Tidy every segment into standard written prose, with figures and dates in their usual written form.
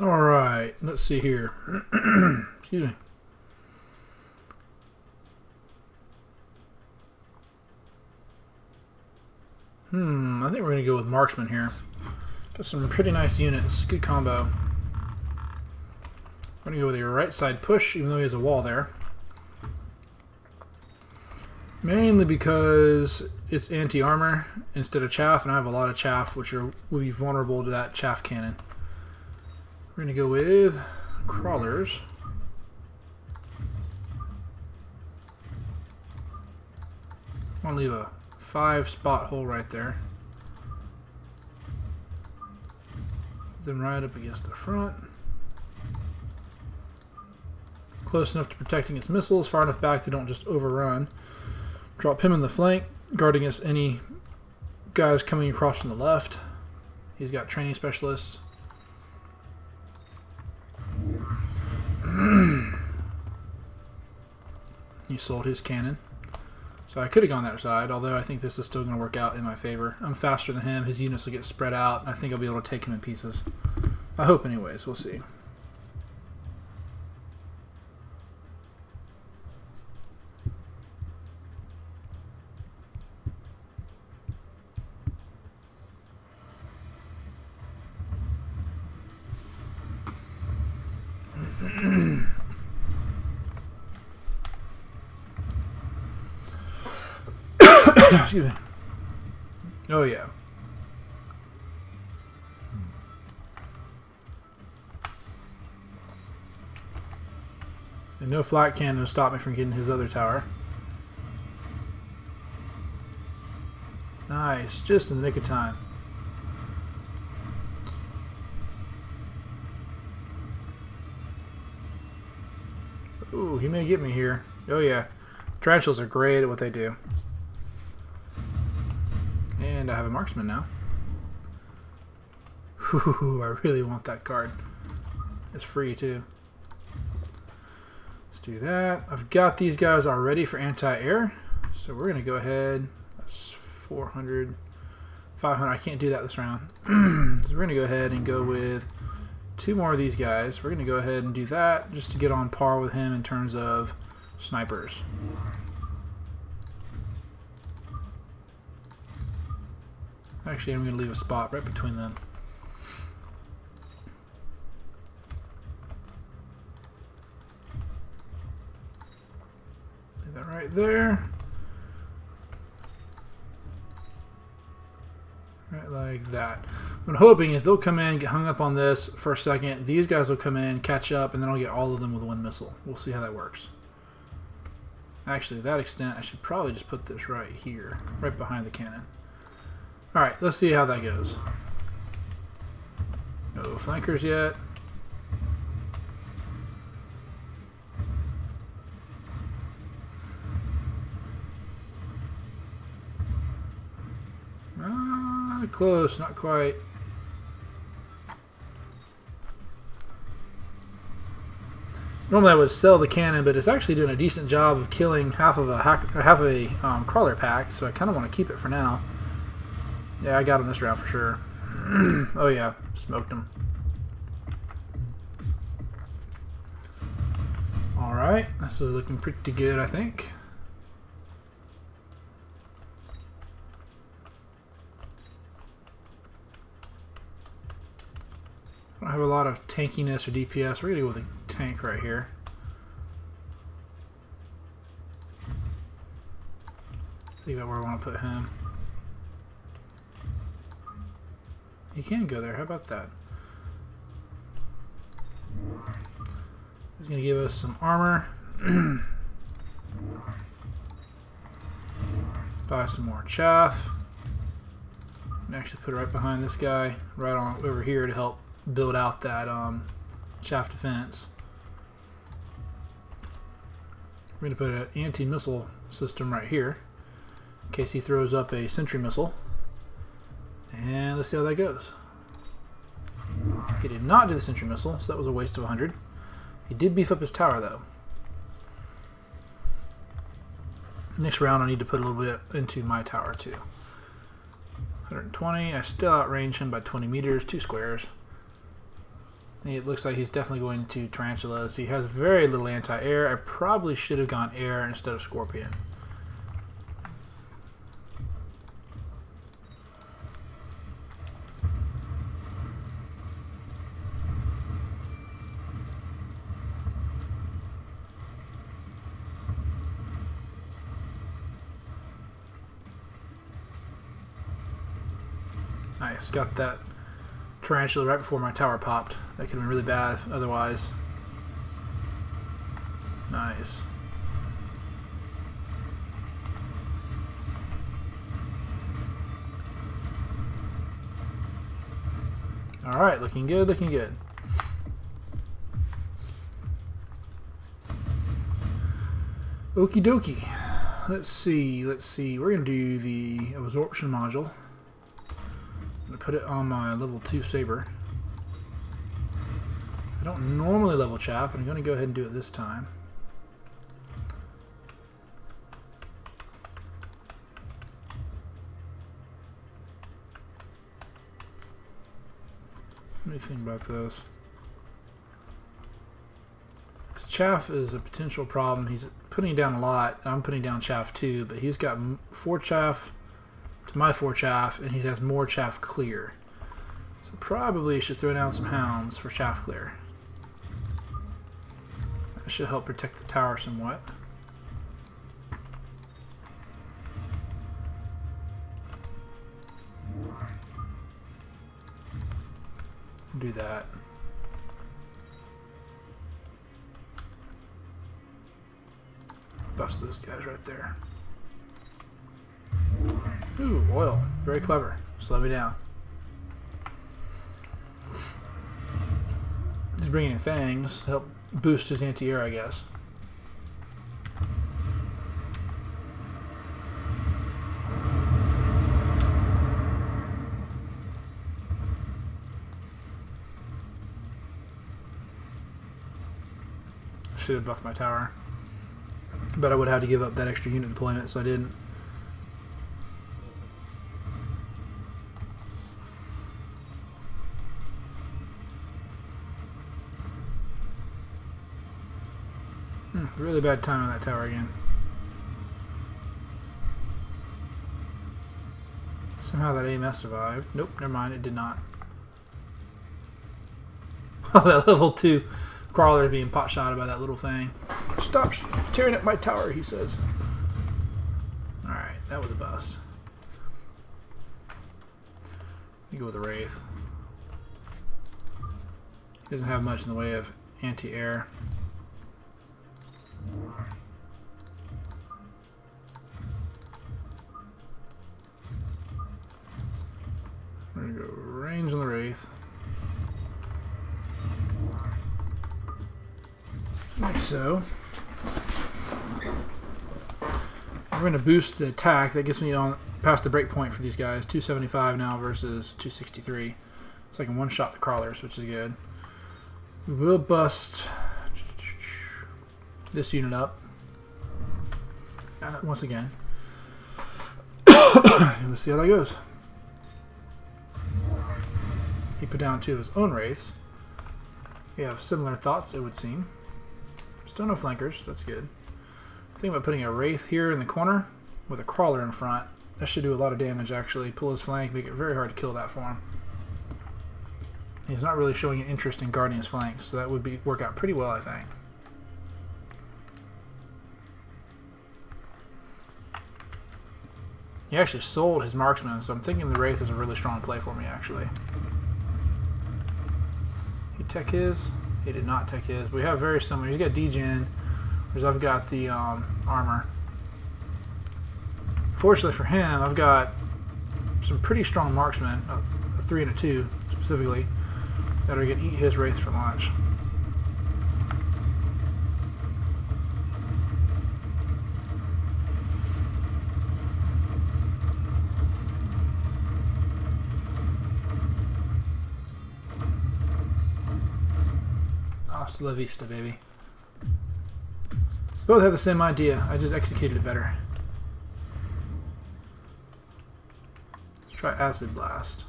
Alright, let's see here. Excuse me. I think we're going to go with marksman here. Got some pretty nice units. Good combo. We're going to go with your right side push, even though he has a wall there. Mainly because it's anti-armor instead of chaff, and I have a lot of chaff, which will be vulnerable to that chaff cannon. We're going to go with crawlers. I'm going to leave a 5-spot hole right there. Put them right up against the front. Close enough to protect against missiles, far enough back they don't just overrun. Drop him in the flank, guarding against any guys coming across from the left. He's got training specialists. He sold his cannon. So I could have gone that side, although I think this is still going to work out in my favor. I'm faster than him, his units will get spread out, and I think I'll be able to take him in pieces. I hope anyways, we'll see. Excuse me. Oh yeah. And no flat cannon to stop me from getting his other tower. Nice, just in the nick of time. Ooh, he may get me here. Oh yeah. Tarantulas are great at what they do. And I have a marksman now. Ooh, I really want that card. It's free too. Let's do that. I've got these guys already for anti-air. So we're going to go ahead. That's 400. 500. I can't do that this round. So we're going to go ahead and go with 2 more of these guys. We're going to go ahead and do that just to get on par with him in terms of snipers. Actually, I'm going to leave a spot right between them. Do that right there. Right like that. What I'm hoping is they'll come in, get hung up on this for a second. These guys will come in, catch up, and then I'll get all of them with one missile. We'll see how that works. Actually, to that extent, I should probably just put this right here, right behind the cannon. Alright, let's see how that goes. No flankers yet. Close, not quite. Normally I would sell the cannon, but it's actually doing a decent job of killing half of a crawler pack, so I kind of want to keep it for now. Yeah, I got him this round for sure. Oh yeah, smoked him. Alright, this is looking pretty good, I think. I don't have a lot of tankiness or DPS. We're going to go with a tank right here. Think about where I want to put him. He can go there. How about that? He's going to give us some armor. Buy some more chaff. And actually put it right behind this guy, right on over here to help build out that chaff defense. We're going to put an anti-missile system right here in case he throws up a sentry missile. And let's see how that goes. He did not do the sentry missile, so that was a waste of 100. He did beef up his tower though. Next round I need to put a little bit into my tower too. 120, I still outrange him by 20 meters, 2 squares. It looks like he's definitely going to Tarantulas. He has very little anti-air. I probably should have gone air instead of Scorpion. Nice, got that Tarantula right before my tower popped. That could have been really bad otherwise. Nice. Alright, looking good, looking good. Okie dokie. Let's see. We're going to do the absorption module. I'm going to put it on my level 2 saber. I don't normally level chap, but I'm going to go ahead and do it this time. What do you think about this? Chaff is a potential problem. He's putting down a lot. I'm putting down chaff too, but he's got 4 chaff to my 4 chaff, and he has more chaff clear. So probably should throw down some hounds for chaff clear. That should help protect the tower somewhat. Do that. Bust those guys right there. Ooh, oil. Very clever. Slow me down. He's bringing in fangs. Help boost his anti-air, I guess. Should have buffed my tower. But I would have to give up that extra unit deployment, so I didn't. Really bad time on that tower again. Somehow that AMS survived. Nope, never mind, it did not. Oh, that level 2 crawler is being pot shotted by that little thing. Stop tearing up my tower, he says. Alright, that was a bust. You go with the Wraith. He doesn't have much in the way of anti-air. We're going to go range on the Wraith. Like so. We're going to boost the attack. That gets me on past the break point for these guys. 275 now versus 263. So I can one-shot the crawlers, which is good. We will bust this unit up once again. Let's see how that goes. He put down 2 of his own wraiths. We have similar thoughts, it would seem. Still no flankers, that's good. Think about putting a wraith here in the corner with a crawler in front. That should do a lot of damage actually. Pull his flank, make it very hard to kill that for him. He's not really showing an interest in guarding his flanks, so that would work out pretty well, I think. He actually sold his marksman, so I'm thinking the wraith is a really strong play for me actually. He tech his. He did not tech his. We have very similar. He's got degen, whereas I've got the armor. Fortunately for him, I've got some pretty strong marksmen, a 3 and a 2 specifically, that are going to eat his wraith for lunch. Hasta la vista, baby. Both have the same idea. I just executed it better. Let's try Acid Blast.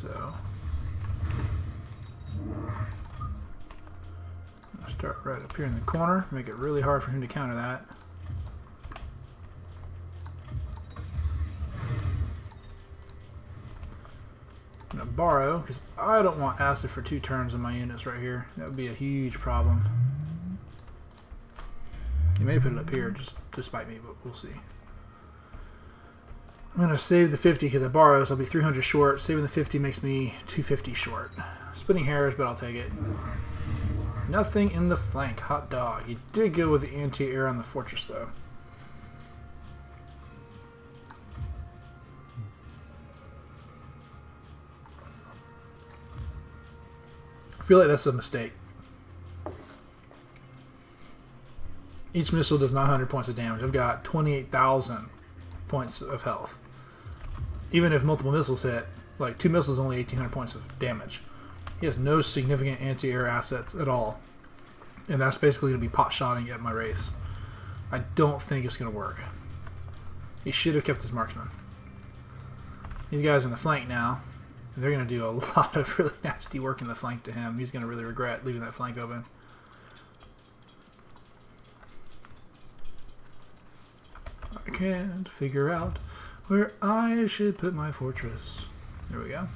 So I'll start right up here in the corner, make it really hard for him to counter that. I'm going to borrow, because I don't want acid for 2 turns on my units right here. That would be a huge problem. You may put it up here just to spite me, but we'll see. I'm going to save the 50 because I borrow, so I'll be 300 short. Saving the 50 makes me 250 short. Splitting hairs, but I'll take it. Nothing in the flank. Hot dog. You did go with the anti-air on the fortress, though. I feel like that's a mistake. Each missile does 900 points of damage. I've got 28,000 points of health. Even if multiple missiles hit, like 2 missiles only 1,800 points of damage. He has no significant anti-air assets at all. And that's basically going to be pot-shotting at my wraiths. I don't think it's going to work. He should have kept his marksman. These guys in the flank now. They're going to do a lot of really nasty work in the flank to him. He's going to really regret leaving that flank open. I can't figure out where I should put my fortress. There we go.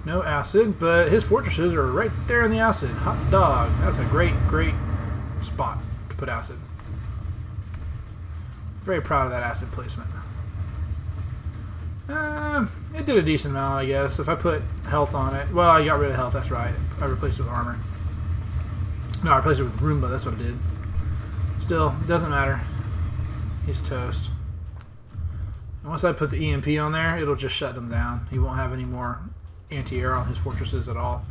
No acid, but his fortresses are right there in the acid. Hot dog. That's a great, great spot to put acid. Very proud of that acid placement. It did a decent amount, I guess. If I put health on it. Well, I got rid of health, that's right. I replaced it with armor. No, I replaced it with Roomba, that's what I did. Still, doesn't matter. He's toast. And once I put the EMP on there, it'll just shut them down. He won't have any more anti-air on his fortresses at all.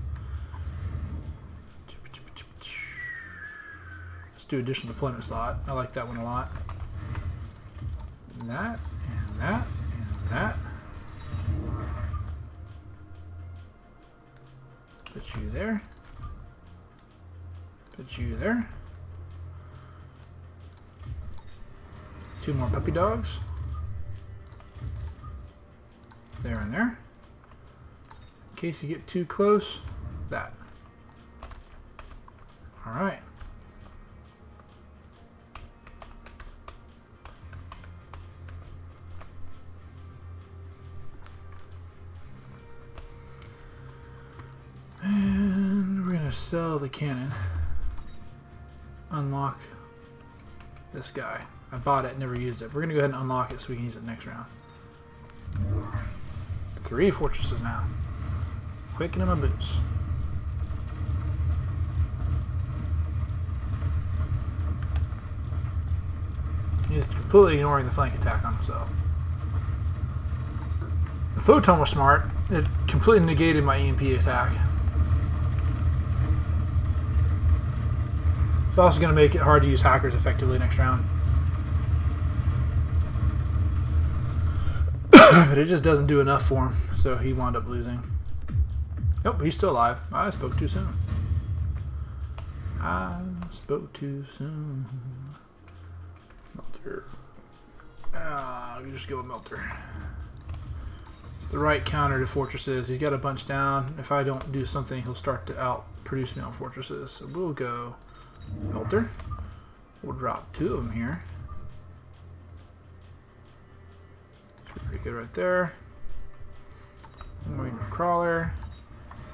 Let's do additional deployment slot. I like that one a lot. And that, and that, and that. Put you there. Put you there. 2 more puppy dogs. There and there. In case you get too close, that. Alright. And we're going to sell the cannon. Unlock this guy. I bought it, never used it. We're going to go ahead and unlock it so we can use it next round. 3 fortresses now. Quicken in my boots. He's completely ignoring the flank attack on himself. The photon was smart. It completely negated my EMP attack. It's also going to make it hard to use hackers effectively next round. But it just doesn't do enough for him, so he wound up losing. Nope, he's still alive. I spoke too soon. I spoke too soon. Melter. You just go with Melter. It's the right counter to fortresses. He's got a bunch down. If I don't do something, he'll start to outproduce me on fortresses. So we'll go Melter. We'll drop 2 of them here. Pretty good right there. Marine of Crawler.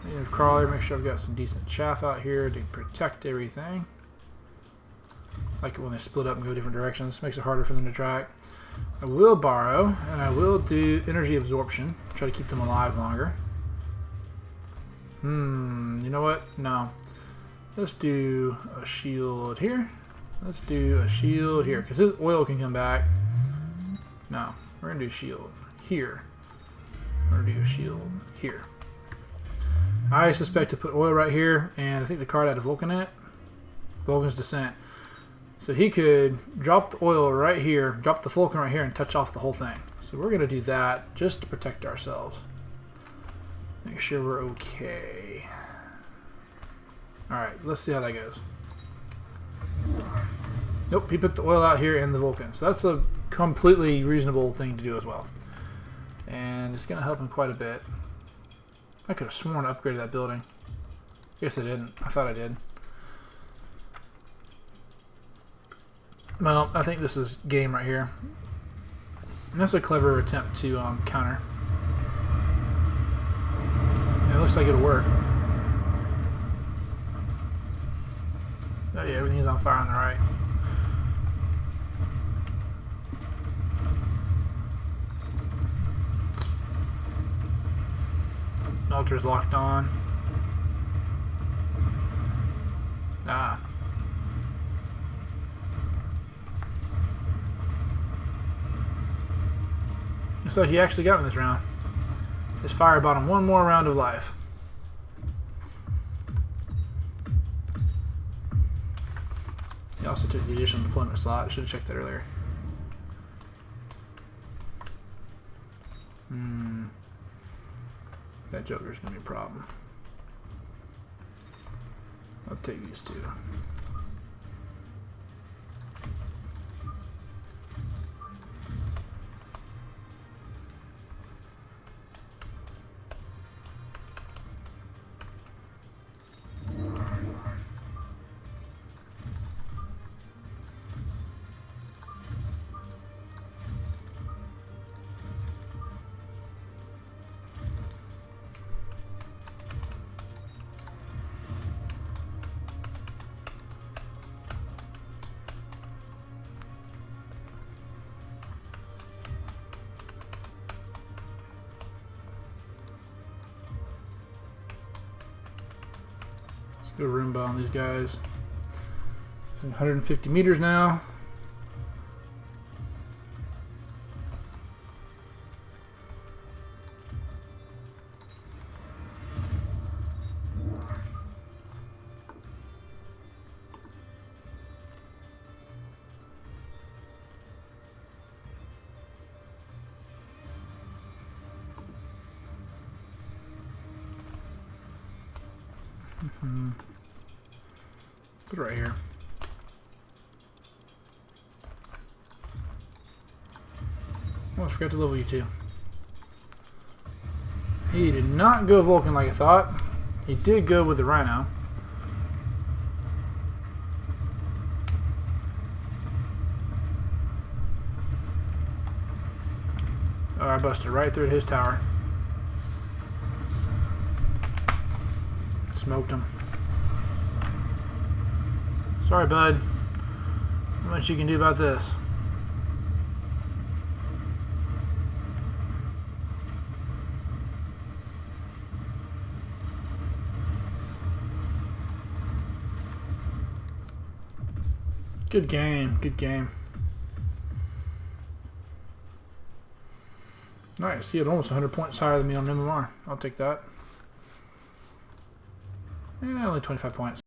Marine of Crawler, make sure I've got some decent chaff out here to protect everything. I like it when they split up and go different directions. Makes it harder for them to track. I will borrow, and I will do energy absorption. Try to keep them alive longer. You know what? No. Let's do a shield here. Let's do a shield here, because his oil can come back. No. We're going to do shield here. We're going to do a shield here. I suspect to put oil right here, and I think the card had a Vulcan in it. Vulcan's Descent. So he could drop the oil right here, drop the Vulcan right here, and touch off the whole thing. So we're going to do that just to protect ourselves. Make sure we're okay. Alright, let's see how that goes. Nope, he put the oil out here and the Vulcan. So that's a completely reasonable thing to do as well. And it's going to help him quite a bit. I could have sworn I upgraded that building. Guess I didn't. I thought I did. Well, I think this is game right here. And that's a clever attempt to counter. It looks like it'll work. Oh yeah, everything's on fire on the right. Altar's locked on. Ah. Looks like he actually got me this round. His fire bought him one more round of life. He also took the additional deployment slot. I should have checked that earlier. That Joker's gonna be a problem. I'll take these two. Go Roomba on these guys. 150 meters now. Put it right here. Almost forgot to level you two. He did not go Vulcan like I thought. He did go with the Rhino. Oh, I busted right through his tower. Smoked him. Sorry, bud. Not much you can do about this. Good game. Good game. Nice. He had almost 100 points higher than me on MMR. I'll take that. Only 25 points.